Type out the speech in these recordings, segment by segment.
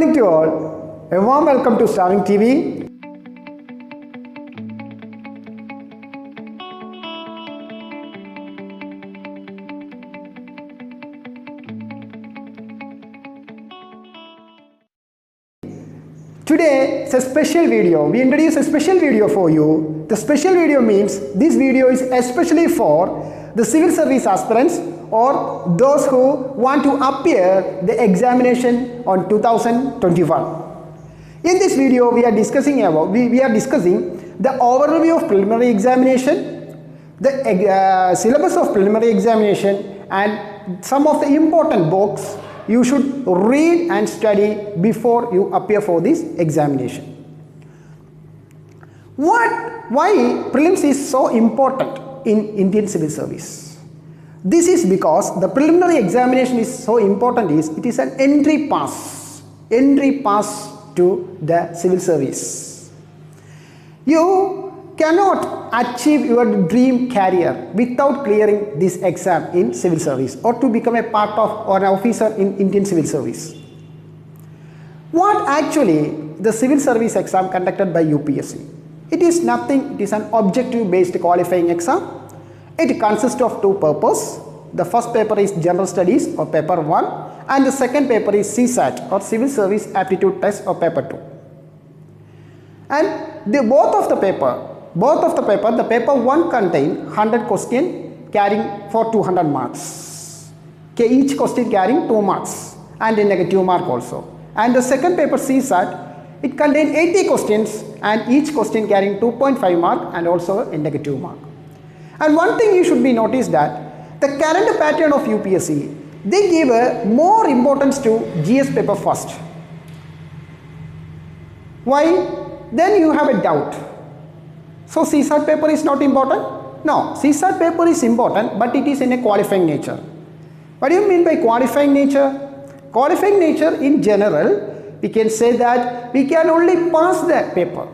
morning to all. A warm welcome to Starving TV. Today it's a special video. We introduce a special video for you. The special video means this video is especially for the civil service aspirants or those who want to appear the examination on 2021. In this video we are discussing the overview of preliminary examination, the syllabus of preliminary examination, and some of the important books you should read and study before you appear for this examination. Why prelims is so important in Indian civil service? This is because the preliminary examination is so important. It is an entry pass to the civil service. You cannot achieve your dream career without clearing this exam in civil service or to become a part of or an officer in Indian civil service. What actually the civil service exam conducted by UPSC? It is nothing. It is an objective based qualifying exam. It consists of two papers. The first paper is General Studies or paper 1 and the second paper is CSAT or Civil Service Aptitude Test or paper 2. And both of the paper, the paper 1 contain 100 questions carrying for 200 marks. Okay, each question carrying 2 marks and a negative mark also. And the second paper CSAT, it contains 80 questions and each question carrying 2.5 mark and also a negative mark. And one thing you should be noticed that the current pattern of UPSC, they give more importance to GS paper first. Why? Then you have a doubt. So CSAT paper is not important? No, CSAT paper is important, but it is in a qualifying nature. What do you mean by qualifying nature? Qualifying nature in general, we can say that we can only pass the paper.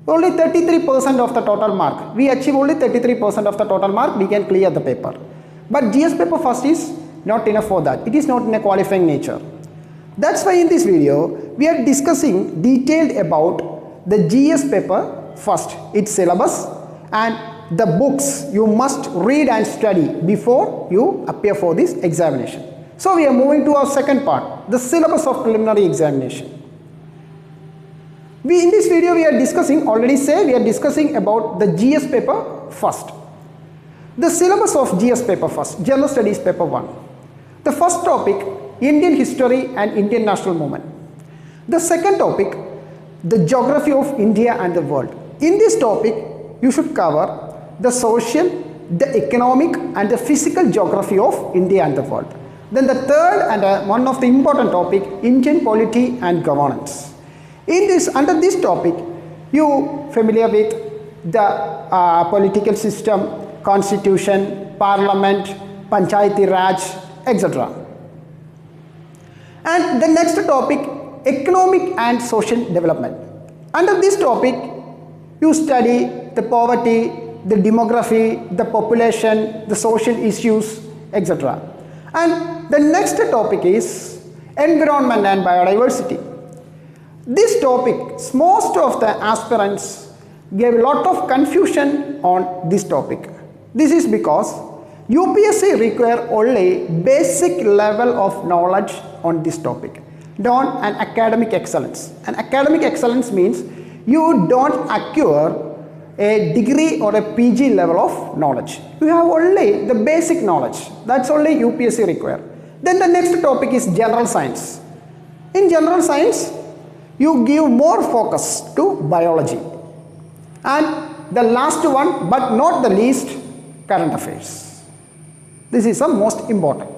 Only 33% of the total mark. We achieve only 33% of the total mark, we can clear the paper. But GS paper first is not enough for that. It is not in a qualifying nature. That's why in this video, we are discussing detailed about the GS paper first, its syllabus and the books you must read and study before you appear for this examination. So we are moving to our second part, the syllabus of preliminary examination. In this video we are discussing about the GS paper first. The syllabus of GS paper first, General Studies paper 1. The first topic, Indian history and Indian national movement. The second topic, the geography of India and the world. In this topic, you should cover the social, the economic and the physical geography of India and the world. Then the third and one of the important topic, Indian polity and governance. Under this topic, you familiar with the political system, constitution, parliament, panchayati raj, etc. And the next topic, economic and social development. Under this topic, you study the poverty, the demography, the population, the social issues, etc. And the next topic is environment and biodiversity. This topic, most of the aspirants gave a lot of confusion on this topic. This is because UPSC require only basic level of knowledge on this topic, not an academic excellence. An academic excellence means you don't acquire a degree or a PG level of knowledge. You have only the basic knowledge. That's only UPSC require. Then the next topic is general science. In general science, you give more focus to biology. And the last one, but not the least, current affairs. This is the most important.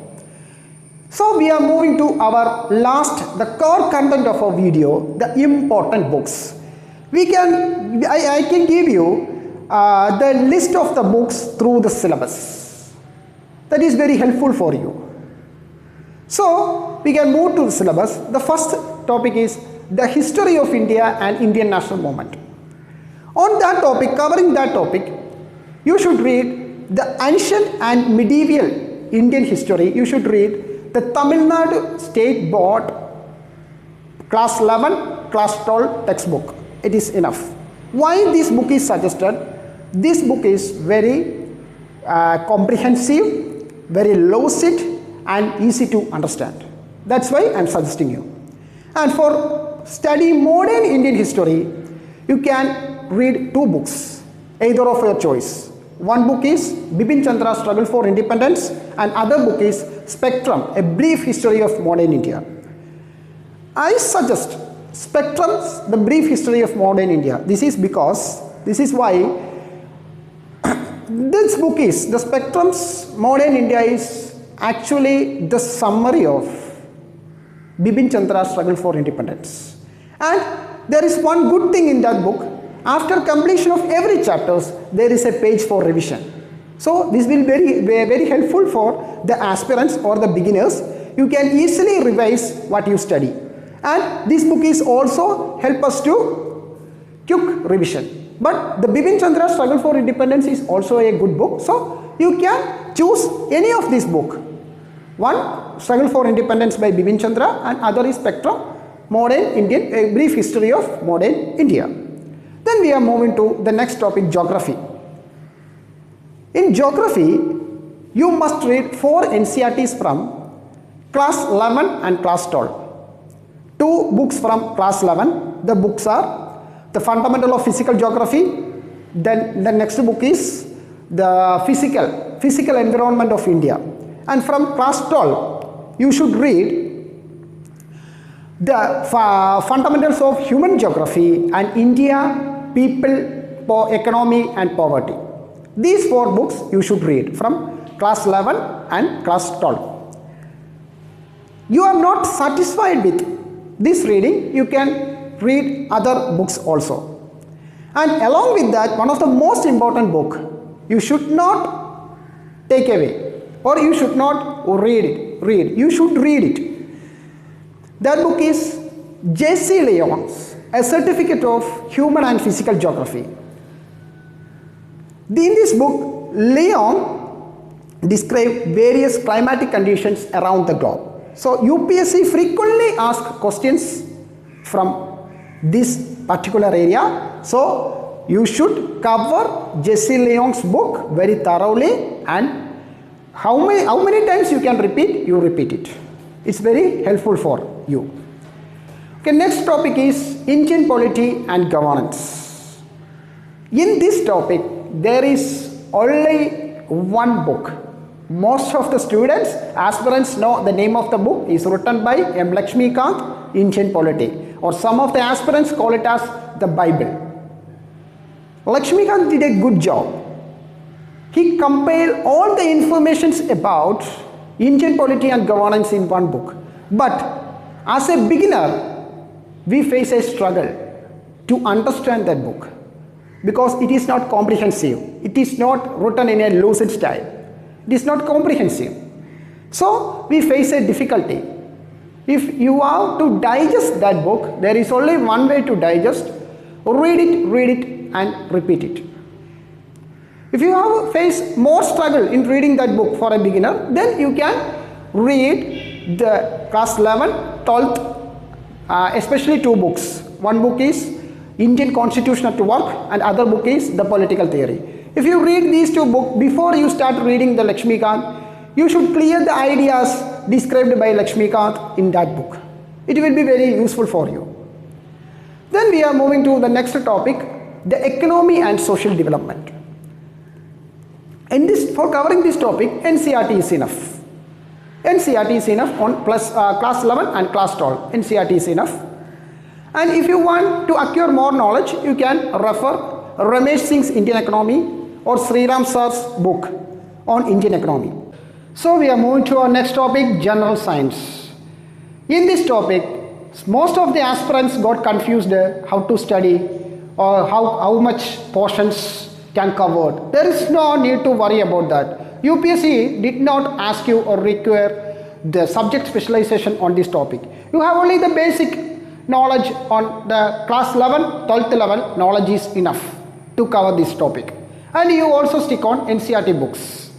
So we are moving to our last, the core content of our video, the important books. I can give you the list of the books through the syllabus. That is very helpful for you. So we can move to the syllabus. The first topic is the history of India and Indian national movement. On that topic, covering that topic, you should read the ancient and medieval Indian history. You should read the Tamil Nadu State Board class 11, class 12 textbook. It is enough. Why this book is suggested? This book is very comprehensive, very lucid and easy to understand. That's why I am suggesting you. And for study modern Indian history, you can read two books, either of your choice. One book is Bipin Chandra's Struggle for Independence and other book is Spectrum, A Brief History of Modern India. I suggest Spectrum's The Brief History of Modern India. This is why this book is, the Spectrum's Modern India is actually the summary of Bipin Chandra's Struggle for Independence. And there is one good thing in that book. After completion of every chapters, there is a page for revision. So this will be very helpful for the aspirants or the beginners. You can easily revise what you study. And this book is also help us to quick revision. But the Bipin Chandra Struggle for Independence is also a good book. So you can choose any of this book. One, Struggle for Independence by Bipin Chandra and other is Spectrum, Modern Indian, A Brief History of Modern India. Then we are moving to the next topic, geography. In geography, you must read 4 NCERTs from class 11 and class 12. 2 books from class 11. The books are The Fundamental of Physical Geography. Then the next book is The Physical Environment of India. And from class 12, you should read The Fundamentals of Human Geography and India, People, Economy and Poverty. These 4 books you should read from class 11 and class 12. You are not satisfied with this reading, you can read other books also. And along with that, one of the most important book you should not take away or you should not read it. You should read it. That book is J.C. Lyon's A Certificate of Human and Physical Geography. In this book, Lyon describes various climatic conditions around the globe. So UPSC frequently asks questions from this particular area. So you should cover J.C. Lyon's book very thoroughly, and how many times you can repeat, you repeat it. It's very helpful for you. Okay, next topic is Indian polity and governance. In this topic, there is only one book. Most of the students, aspirants know the name of the book is written by M. Lakshmikant, Indian Polity, or some of the aspirants call it as the Bible. Lakshmikant did a good job. He compiled all the informations about Indian polity and governance in one book. But as a beginner, we face a struggle to understand that book because it is not comprehensive. It is not written in a lucid style. It is not comprehensive. So we face a difficulty. If you have to digest that book, there is only one way to digest. Read it and repeat it. If you have faced more struggle in reading that book for a beginner, then you can read the class 11, 12th, especially 2 books. One book is Indian Constitution at Work and other book is The Political Theory. If you read these 2 books before you start reading the Lakshmikant, you should clear the ideas described by Lakshmikant in that book. It will be very useful for you. Then we are moving to the next topic, the economy and social development. For covering this topic, NCERT is enough. NCERT is enough on class 11 and class 12. NCERT is enough. And if you want to acquire more knowledge, you can refer Ramesh Singh's Indian Economy or Sriram Sir's book on Indian economy. So we are moving to our next topic, general science. In this topic, most of the aspirants got confused how to study or how much portions can cover. There is no need to worry about that. UPSC did not ask you or require the subject specialization on this topic. You have only the basic knowledge on the class 11, 12th level knowledge is enough to cover this topic. And you also stick on NCERT books.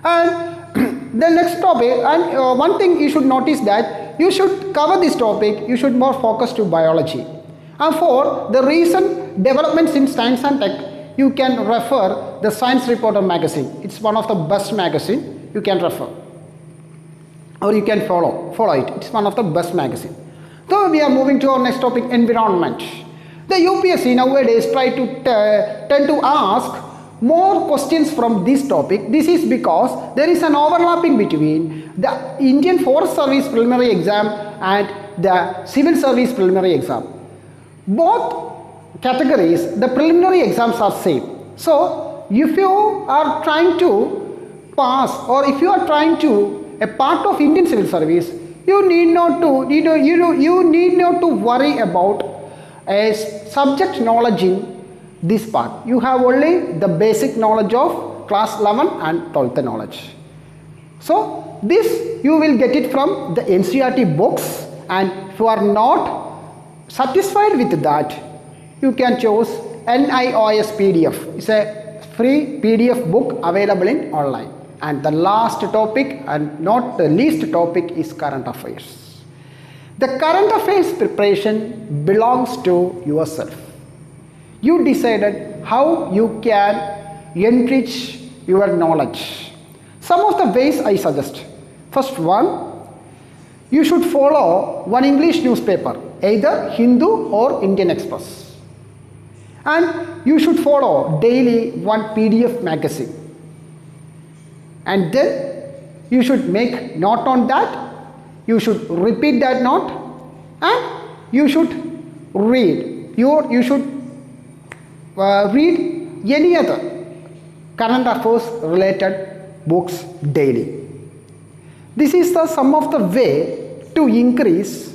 And the next topic, and one thing you should notice that you should cover this topic, you should more focus to biology. And for the recent developments in science and tech, you can refer the Science Reporter magazine. It's one of the best magazine you can refer. Or you can follow it. It's one of the best magazine. So we are moving to our next topic, environment. The UPSC nowadays tend to ask more questions from this topic. This is because there is an overlapping between the Indian Forest Service preliminary exam and the Civil Service preliminary exam. Both categories, the preliminary exams are same. So if you are trying to pass or if you are trying to a part of Indian Civil Service, you need not to worry about a subject knowledge in this part. You have only the basic knowledge of class 11 and 12th knowledge. So this you will get it from the NCERT books, and if you are not satisfied with that, you can choose NIOS PDF. It's a free PDF book available in online. And the last topic and not the least topic is current affairs. The current affairs preparation belongs to yourself. You decided how you can enrich your knowledge. Some of the ways I suggest. First one, you should follow one English newspaper, either Hindu or Indian Express. And you should follow daily one PDF magazine. And then you should make note on that. You should repeat that note, and you should read. You should read any other current affairs related books daily. This is some of the way to increase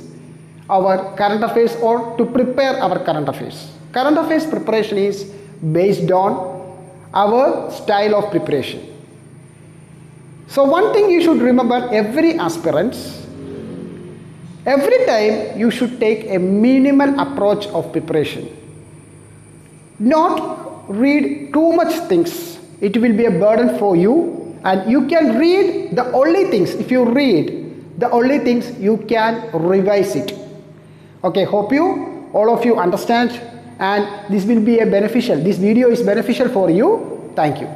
our current affairs or to prepare our current affairs. Current affairs preparation is based on our style of preparation. So one thing you should remember, every aspirant, every time you should take a minimal approach of preparation. Not read too much things. It will be a burden for you, and you can read the only things. If you read the only things, you can revise it. Okay, hope all of you understand, and this will be this video is beneficial for you. Thank you.